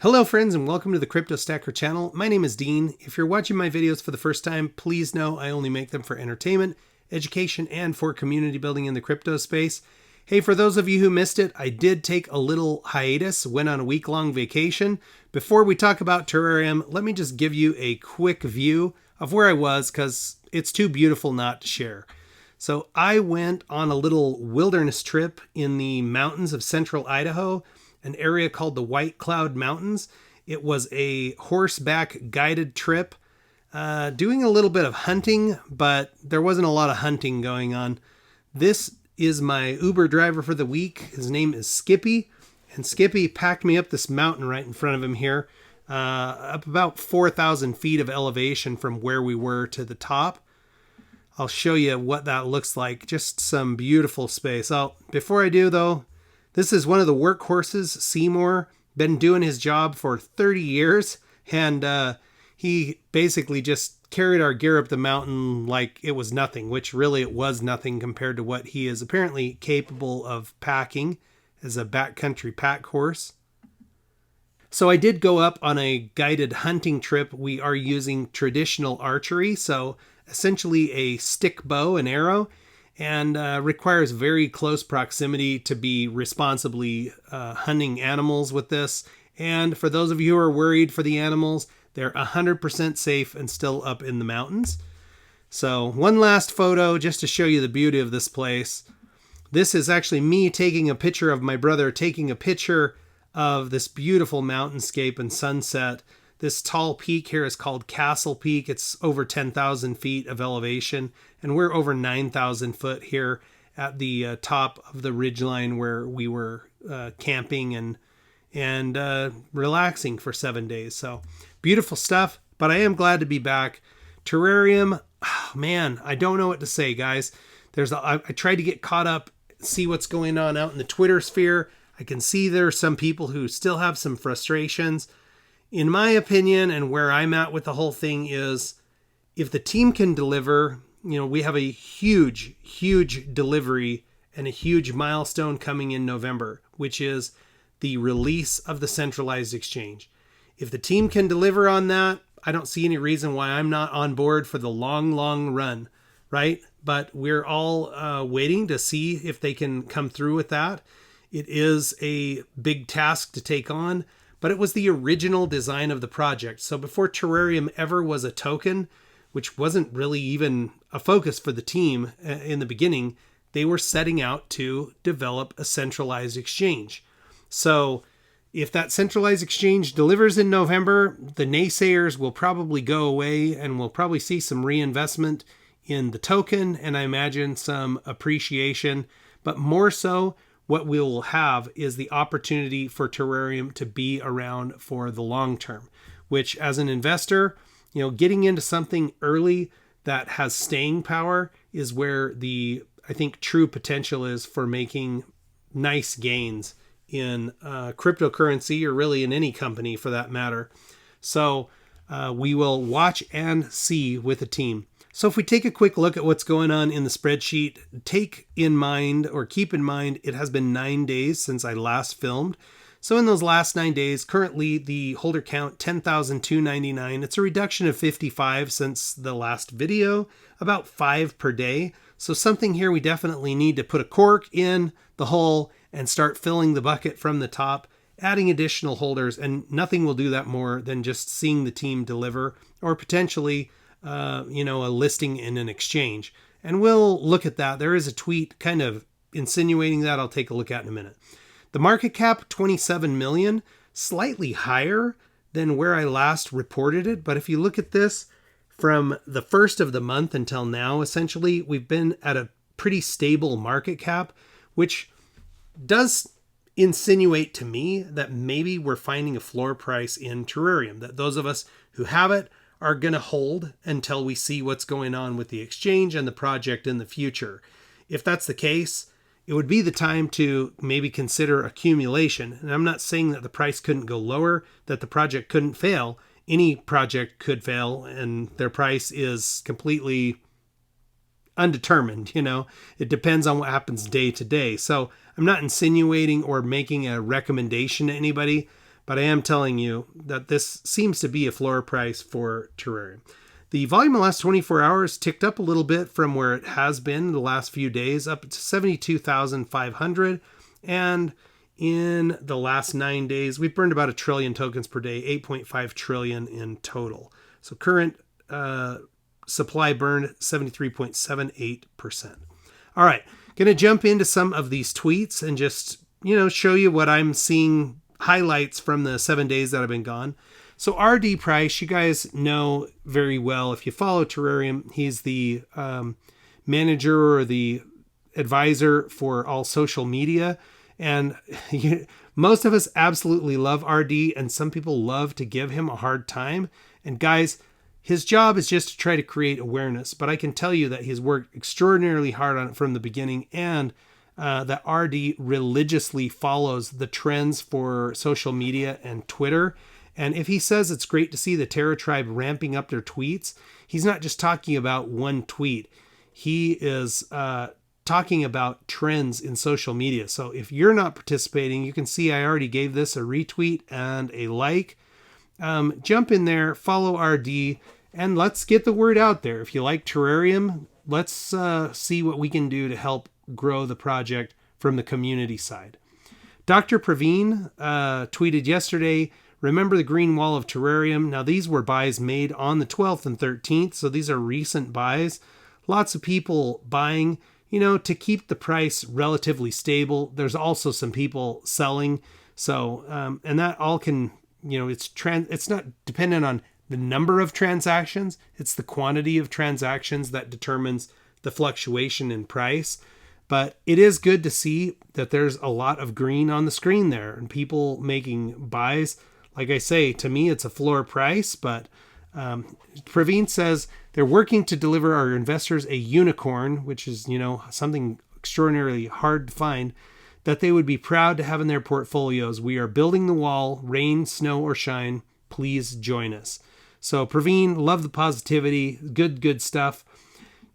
Hello friends and welcome to the Crypto Stacker channel. My name is Dean. If you're watching my videos for the first time, please know I only make them for entertainment, education, and for community building in the crypto space. Hey, for those of you who missed it, I did take a little hiatus, went on a week-long vacation. Before we talk about Terareum, let me just give you a quick view of where I was because it's too beautiful not to share. So I went on a little wilderness trip in the mountains of central Idaho, an area called the White Cloud Mountains. It was a horseback guided trip, doing a little bit of hunting, but there wasn't a lot of hunting going on. This is my Uber driver for the week. His name is Skippy, and Skippy packed me up this mountain right in front of him here, up about 4,000 feet of elevation from where we were to the top. I'll show you what that looks like. Just some beautiful space. Oh, before I do though, this is one of the workhorses, Seymour, been doing his job for 30 years, and he basically just carried our gear up the mountain like it was nothing, which really it was nothing compared to what he is apparently capable of packing as a backcountry pack horse. So I did go up on a guided hunting trip. We are using traditional archery, so essentially a stick bow and arrow, and requires very close proximity to be responsibly hunting animals with this. And for those of you who are worried for the animals, they're 100% safe and still up in the mountains. So one last photo just to show you the beauty of this place. This is actually me taking a picture of my brother taking a picture of this beautiful mountainscape and sunset. This tall peak here is called Castle Peak. It's over 10,000 feet of elevation, and we're over 9,000 foot here at the top of the ridgeline where we were camping and relaxing for 7 days. So beautiful stuff, but I am glad to be back. Terareum, oh, man, I don't know what to say, guys. I tried to get caught up, see what's going on out in the Twitter sphere. I can see there are some people who still have some frustrations. In my opinion, and where I'm at with the whole thing is, if the team can deliver, we have a huge, huge delivery and a huge milestone coming in November, which is the release of the centralized exchange. If the team can deliver on that, I don't see any reason why I'm not on board for the long, long run, right? But we're all waiting to see if they can come through with that. It is a big task to take on, but it was the original design of the project. So before Terareum ever was a token, which wasn't really even a focus for the team in the beginning, they were setting out to develop a centralized exchange. So if that centralized exchange delivers in November, the naysayers will probably go away and we'll probably see some reinvestment in the token, and I imagine some appreciation, but more so, what we will have is the opportunity for Terareum to be around for the long term, which as an investor, getting into something early that has staying power is where I think true potential is for making nice gains in cryptocurrency, or really in any company for that matter. So we will watch and see with the team. So if we take a quick look at what's going on in the spreadsheet, keep in mind, it has been 9 days since I last filmed. So in those last 9 days, currently the holder count, 10,299. It's a reduction of 55 since the last video, about 5 per day. So something here we definitely need to put a cork in the hole and start filling the bucket from the top, adding additional holders, and nothing will do that more than just seeing the team deliver, or potentially a listing in an exchange. And we'll look at that. There is a tweet kind of insinuating that. I'll take a look at in a minute. The market cap, 27 million, slightly higher than where I last reported it. But if you look at this from the first of the month until now, essentially, we've been at a pretty stable market cap, which does insinuate to me that maybe we're finding a floor price in Terareum, that those of us who have it are going to hold until we see what's going on with the exchange and the project in the future. If that's the case, it would be the time to maybe consider accumulation. And I'm not saying that the price couldn't go lower, that the project couldn't fail. Any project could fail and their price is completely undetermined. It depends on what happens day to day. So I'm not insinuating or making a recommendation to anybody, but I am telling you that this seems to be a floor price for Terrarium. The volume in the last 24 hours ticked up a little bit from where it has been the last few days, up to 72,500. And in the last 9 days, we've burned about 1 trillion tokens per day, 8.5 trillion in total. So current supply burned 73.78%. All right, going to jump into some of these tweets and just, show you what I'm seeing, highlights from the 7 days that I've been gone. So RD Price, you guys know very well, if you follow Terareum, he's the manager or the advisor for all social media. And most of us absolutely love RD, and some people love to give him a hard time. And guys, his job is just to try to create awareness. But I can tell you that he's worked extraordinarily hard on it from the beginning, and that RD religiously follows the trends for social media and Twitter. And if he says it's great to see the Terra Tribe ramping up their tweets, he's not just talking about one tweet. He is talking about trends in social media. So if you're not participating, you can see I already gave this a retweet and a like. Jump in there, follow RD, and let's get the word out there. If you like Terrarium, let's see what we can do to help grow the project from the community side. Dr. Praveen tweeted yesterday, remember the green wall of Terareum. Now, these were buys made on the 12th and 13th, so these are recent buys. Lots of people buying, to keep the price relatively stable. There's also some people selling. So, and that all can, it's not dependent on the number of transactions. It's the quantity of transactions that determines the fluctuation in price. But it is good to see that there's a lot of green on the screen there and people making buys. Like I say, to me, it's a floor price, but Praveen says they're working to deliver our investors a unicorn, which is, something extraordinarily hard to find, that they would be proud to have in their portfolios. We are building the wall, rain, snow, or shine. Please join us. So Praveen, love the positivity. Good stuff.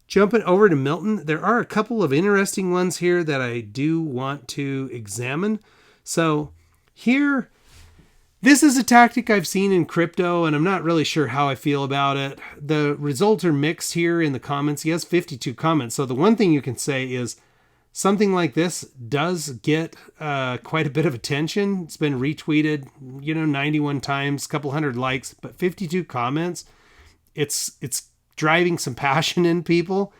Jumping over to Milton, there are a couple of interesting ones here that I do want to examine. So here, this is a tactic I've seen in crypto, and I'm not really sure how I feel about it. The results are mixed here in the comments. He has 52 comments. So the one thing you can say is something like this does get quite a bit of attention. It's been retweeted, 91 times, a couple hundred likes, but 52 comments. It's driving some passion in people.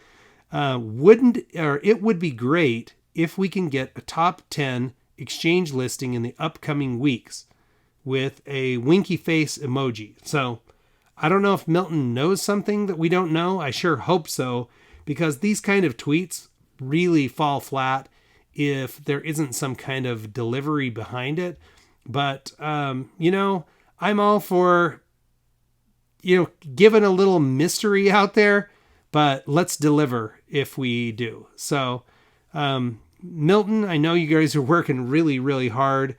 It would be great if we can get a top 10 exchange listing in the upcoming weeks with a winky face emoji. So I don't know if Milton knows something that we don't know. I sure hope so, because these kind of tweets really fall flat if there isn't some kind of delivery behind it. But, I'm all for, giving a little mystery out there, but let's deliver if we do. So, Milton, I know you guys are working really, really hard.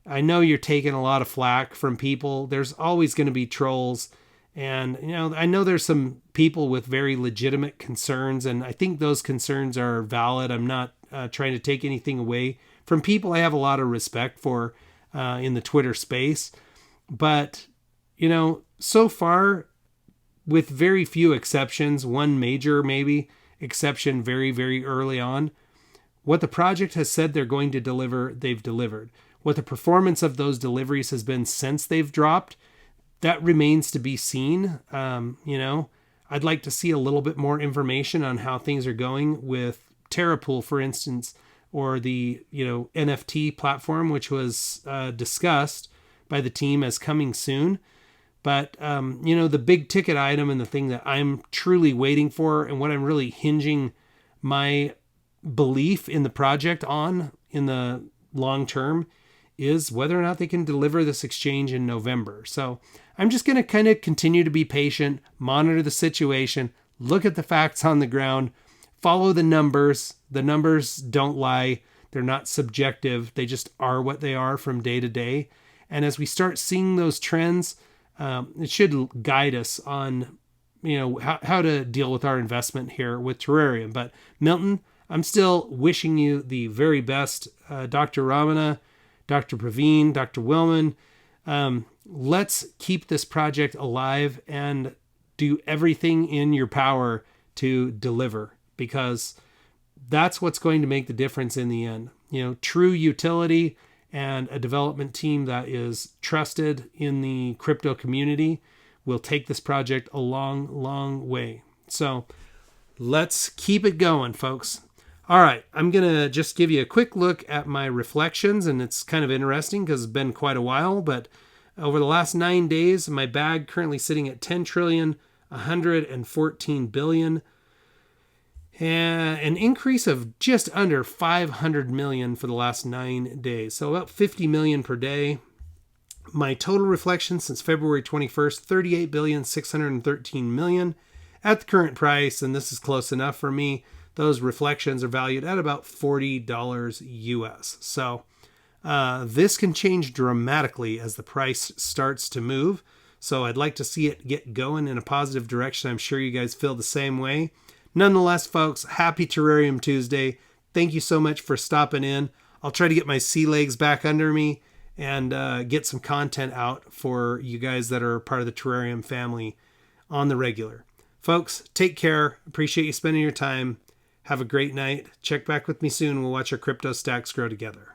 I know you're taking a lot of flack from people. There's always going to be trolls. And, I know there's some people with very legitimate concerns, and I think those concerns are valid. I'm not trying to take anything away from people I have a lot of respect for in the Twitter space. But, so far, with very few exceptions, one major maybe exception very, very early on, what the project has said they're going to deliver, they've delivered. What the performance of those deliveries has been since they've dropped, that remains to be seen. I'd like to see a little bit more information on how things are going with Terapool, for instance, or the NFT platform, which was discussed by the team as coming soon. But the big ticket item and the thing that I'm truly waiting for, and what I'm really hinging my belief in the project on in the long term, is whether or not they can deliver this exchange in November. So I'm just going to kind of continue to be patient, monitor the situation, look at the facts on the ground, follow the numbers. The numbers don't lie. They're not subjective. They just are what they are from day to day. And as we start seeing those trends, it should guide us on, how to deal with our investment here with Terareum. But Milton, I'm still wishing you the very best. Dr. Ramana, Dr. Praveen, Dr. Willman, Let's keep this project alive and do everything in your power to deliver, because that's what's going to make the difference in the end. True utility and a development team that is trusted in the crypto community will take this project a long, long way. So let's keep it going, folks. All right, I'm going to just give you a quick look at my reflections, and it's kind of interesting because it's been quite a while, but over the last 9 days, my bag currently sitting at 10,114 billion, and an increase of just under 500 million for the last 9 days. So about 50 million per day. My total reflections since February 21st, 38,613 million. At the current price, and this is close enough for me, those reflections are valued at about $40 US. So this can change dramatically as the price starts to move. So I'd like to see it get going in a positive direction. I'm sure you guys feel the same way. Nonetheless, folks, happy Terrarium Tuesday. Thank you so much for stopping in. I'll try to get my sea legs back under me and get some content out for you guys that are part of the Terrarium family on the regular. Folks, take care. Appreciate you spending your time. Have a great night. Check back with me soon. We'll watch our crypto stacks grow together.